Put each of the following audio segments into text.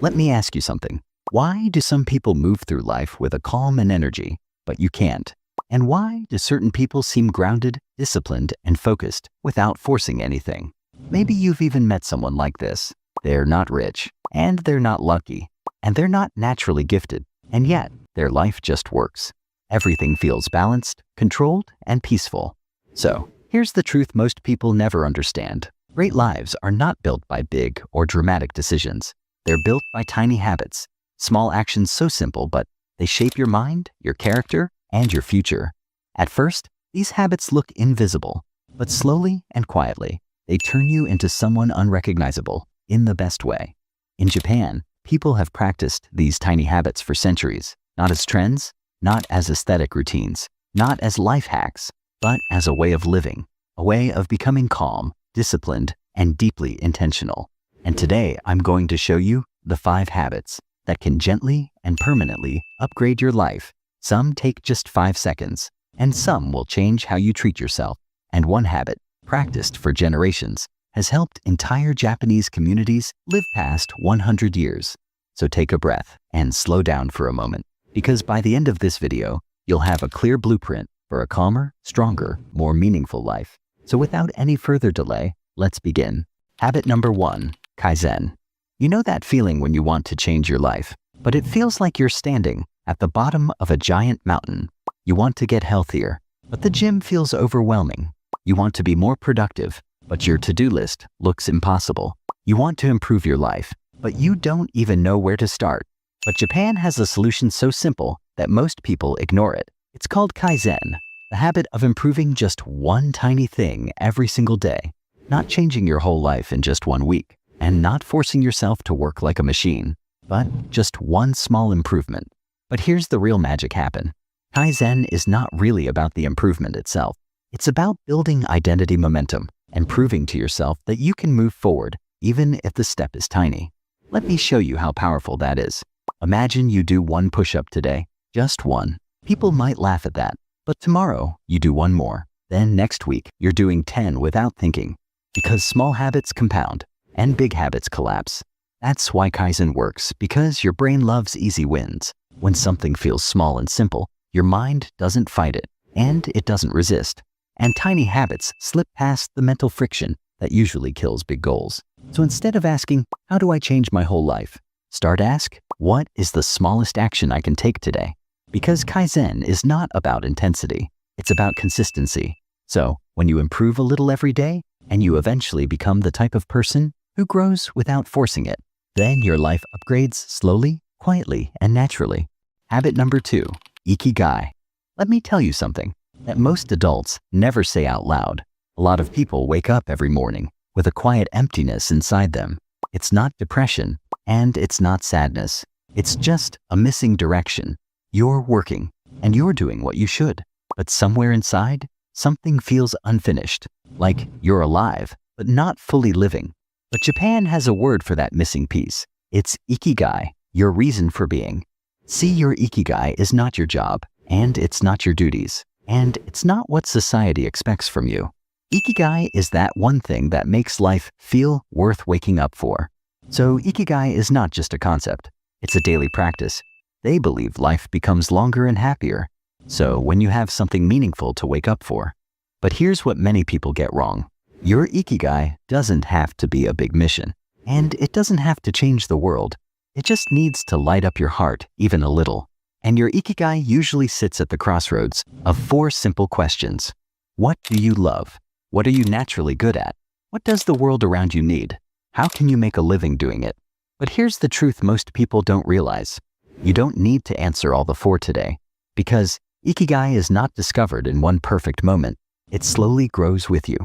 Let me ask you something. Why do some people move through life with a calm and energy, but you can't? And why do certain people seem grounded, disciplined, and focused without forcing anything? Maybe you've even met someone like this. They're not rich, and they're not lucky, and they're not naturally gifted, and yet their life just works. Everything feels balanced, controlled, and peaceful. So, here's the truth most people never understand. Great lives are not built by big or dramatic decisions. They're built by tiny habits, small actions so simple, but they shape your mind, your character, and your future. At first, these habits look invisible, but slowly and quietly, they turn you into someone unrecognizable in the best way. In Japan, people have practiced these tiny habits for centuries, not as trends, not as aesthetic routines, not as life hacks, but as a way of living, a way of becoming calm, disciplined, and deeply intentional. And today, I'm going to show you the 5 habits that can gently and permanently upgrade your life. Some take just 5 seconds, and some will change how you treat yourself. And one habit, practiced for generations, has helped entire Japanese communities live past 100 years. So take a breath and slow down for a moment, because by the end of this video, you'll have a clear blueprint for a calmer, stronger, more meaningful life. So without any further delay, let's begin. Habit number 1, Kaizen. You know that feeling when you want to change your life, but it feels like you're standing at the bottom of a giant mountain. You want to get healthier, but the gym feels overwhelming. You want to be more productive, but your to-do list looks impossible. You want to improve your life, but you don't even know where to start. But Japan has a solution so simple that most people ignore it. It's called Kaizen, the habit of improving just one tiny thing every single day, not changing your whole life in just 1 week, and not forcing yourself to work like a machine, but just one small improvement. But here's the real magic happen. Kaizen is not really about the improvement itself. It's about building identity momentum and proving to yourself that you can move forward even if the step is tiny. Let me show you how powerful that is. Imagine you do 1 push-up today, just 1. People might laugh at that, but tomorrow you do 1 more. Then next week you're doing 10 without thinking, because small habits compound and big habits collapse. That's why Kaizen works, because your brain loves easy wins. When something feels small and simple, your mind doesn't fight it, and it doesn't resist. And tiny habits slip past the mental friction that usually kills big goals. So instead of asking, how do I change my whole life? Ask, what is the smallest action I can take today? Because Kaizen is not about intensity, it's about consistency. So when you improve a little every day, and you eventually become the type of person who grows without forcing it, then your life upgrades slowly, quietly, and naturally. Habit number 2, Ikigai. Let me tell you something that most adults never say out loud. A lot of people wake up every morning with a quiet emptiness inside them. It's not depression, and it's not sadness. It's just a missing direction. You're working, and you're doing what you should. But somewhere inside, something feels unfinished, like you're alive, but not fully living. But Japan has a word for that missing piece. It's Ikigai, your reason for being. See, your Ikigai is not your job, and it's not your duties, and it's not what society expects from you. Ikigai is that one thing that makes life feel worth waking up for. So Ikigai is not just a concept, it's a daily practice. They believe life becomes longer and happier. So when you have something meaningful to wake up for. But here's what many people get wrong. Your Ikigai doesn't have to be a big mission, and it doesn't have to change the world. It just needs to light up your heart even a little. And your Ikigai usually sits at the crossroads of 4 simple questions. What do you love? What are you naturally good at? What does the world around you need? How can you make a living doing it? But here's the truth most people don't realize. You don't need to answer all the 4 today, because Ikigai is not discovered in one perfect moment. It slowly grows with you.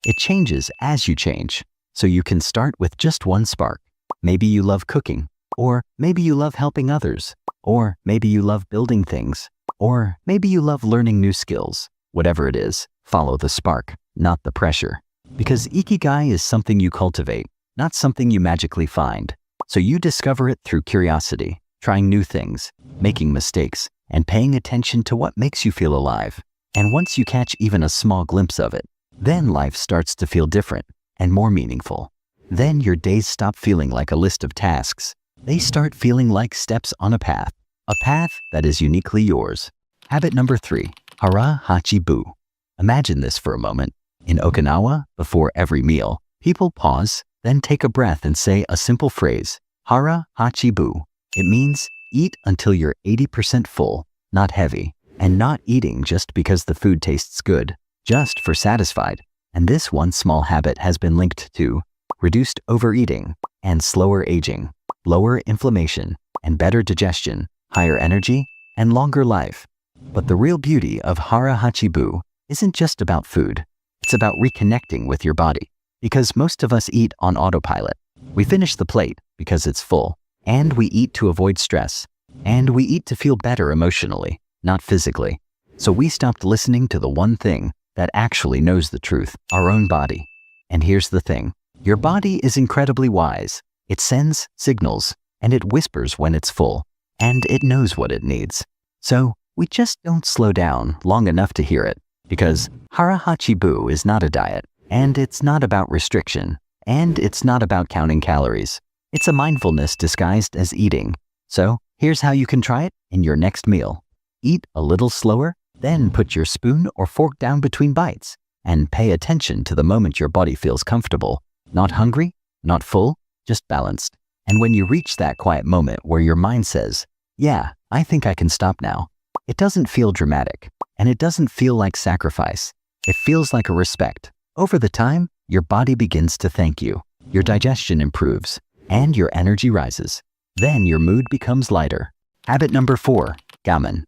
It changes as you change, so you can start with just 1 spark. Maybe you love cooking, or maybe you love helping others, or maybe you love building things, or maybe you love learning new skills. Whatever it is, follow the spark, not the pressure. Because Ikigai is something you cultivate, not something you magically find. So you discover it through curiosity, trying new things, making mistakes, and paying attention to what makes you feel alive. And once you catch even a small glimpse of it, then life starts to feel different and more meaningful. Then your days stop feeling like a list of tasks, they start feeling like steps on a path that is uniquely yours. Habit number 3, Hara Hachi Bu. Imagine this for a moment. In Okinawa, before every meal, people pause, then take a breath and say a simple phrase, Hara Hachi Bu. It means eat until you're 80% full, not heavy, and not eating just because the food tastes good, just for satisfied. And this one small habit has been linked to reduced overeating and slower aging, lower inflammation and better digestion, higher energy, and longer life. But the real beauty of Hara Hachi Bu isn't just about food. It's about reconnecting with your body. Because most of us eat on autopilot. We finish the plate because it's full, and we eat to avoid stress, and we eat to feel better emotionally, not physically. So we stopped listening to the one thing that actually knows the truth, our own body. And here's the thing, your body is incredibly wise. It sends signals, and it whispers when it's full, and it knows what it needs. So we just don't slow down long enough to hear it, because Hara Hachi Bu is not a diet, and it's not about restriction, and it's not about counting calories. It's a mindfulness disguised as eating. So here's how you can try it in your next meal. Eat a little slower, then put your spoon or fork down between bites, and pay attention to the moment your body feels comfortable. Not hungry, not full, just balanced. And when you reach that quiet moment where your mind says, yeah, I think I can stop now, it doesn't feel dramatic, and it doesn't feel like sacrifice. It feels like a respect. Over the time, your body begins to thank you. Your digestion improves, and your energy rises. Then your mood becomes lighter. Habit number 4, Gaman.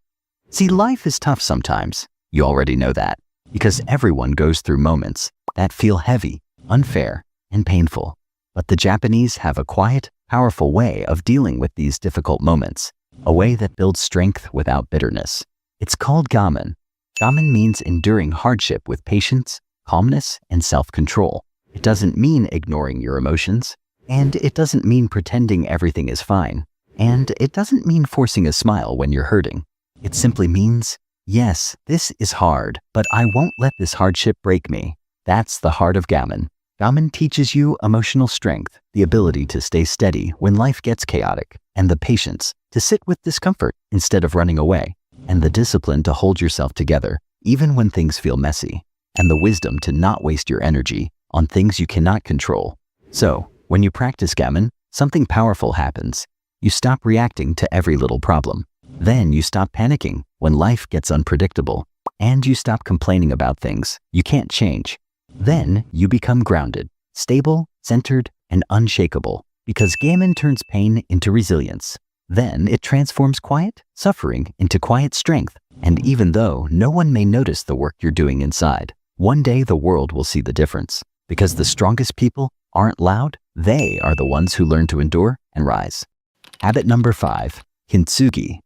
See, life is tough sometimes. You already know that, because everyone goes through moments that feel heavy, unfair, and painful. But the Japanese have a quiet, powerful way of dealing with these difficult moments, a way that builds strength without bitterness. It's called Gaman. Gaman means enduring hardship with patience, calmness, and self-control. It doesn't mean ignoring your emotions, and it doesn't mean pretending everything is fine, and it doesn't mean forcing a smile when you're hurting. It simply means, yes, this is hard, but I won't let this hardship break me. That's the heart of Gaman. Gaman teaches you emotional strength, the ability to stay steady when life gets chaotic, and the patience to sit with discomfort instead of running away, and the discipline to hold yourself together even when things feel messy, and the wisdom to not waste your energy on things you cannot control. So, when you practice Gaman, something powerful happens. You stop reacting to every little problem. Then you stop panicking when life gets unpredictable, and you stop complaining about things you can't change. Then you become grounded, stable, centered, and unshakable, because Gaman turns pain into resilience. Then it transforms quiet suffering into quiet strength. And even though no one may notice the work you're doing inside, one day the world will see the difference. Because the strongest people aren't loud, they are the ones who learn to endure and rise. Habit number 5, Kintsugi.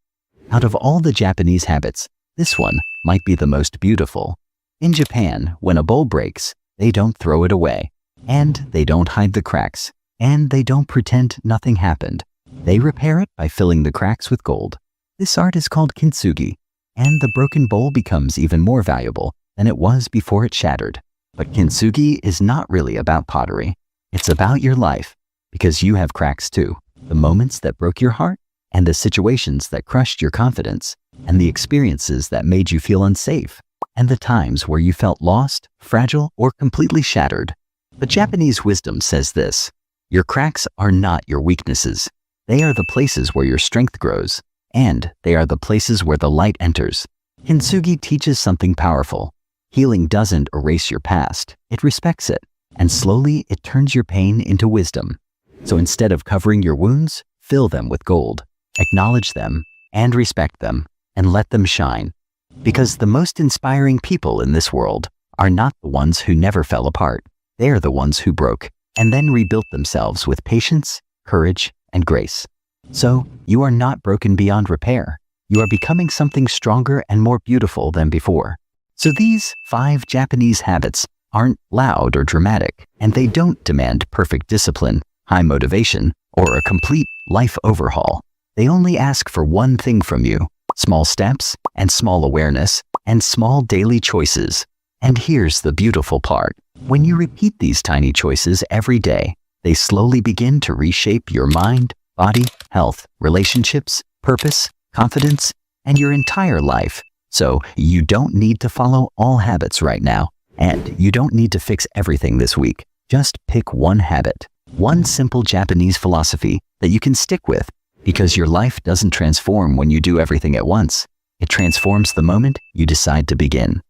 Out of all the Japanese habits, this one might be the most beautiful. In Japan, when a bowl breaks, they don't throw it away, and they don't hide the cracks, and they don't pretend nothing happened. They repair it by filling the cracks with gold. This art is called Kintsugi, and the broken bowl becomes even more valuable than it was before it shattered. But Kintsugi is not really about pottery. It's about your life, because you have cracks too. The moments that broke your heart, and the situations that crushed your confidence, and the experiences that made you feel unsafe, and the times where you felt lost, fragile, or completely shattered. But Japanese wisdom says this: your cracks are not your weaknesses. They are the places where your strength grows, and they are the places where the light enters. Kintsugi teaches something powerful. Healing doesn't erase your past, it respects it, and slowly it turns your pain into wisdom. So instead of covering your wounds, fill them with gold. Acknowledge them, and respect them, and let them shine. Because the most inspiring people in this world are not the ones who never fell apart. They are the ones who broke, and then rebuilt themselves with patience, courage, and grace. So, you are not broken beyond repair. You are becoming something stronger and more beautiful than before. So these 5 Japanese habits aren't loud or dramatic, and they don't demand perfect discipline, high motivation, or a complete life overhaul. They only ask for one thing from you: small steps, and small awareness, and small daily choices. And here's the beautiful part. When you repeat these tiny choices every day, they slowly begin to reshape your mind, body, health, relationships, purpose, confidence, and your entire life. So you don't need to follow all habits right now, and you don't need to fix everything this week. Just pick one habit, one simple Japanese philosophy that you can stick with, because your life doesn't transform when you do everything at once. It transforms the moment you decide to begin.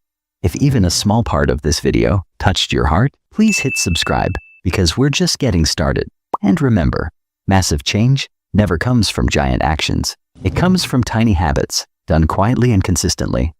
If even a small part of this video touched your heart, please hit subscribe, because we're just getting started. And remember, massive change never comes from giant actions. It comes from tiny habits, done quietly and consistently.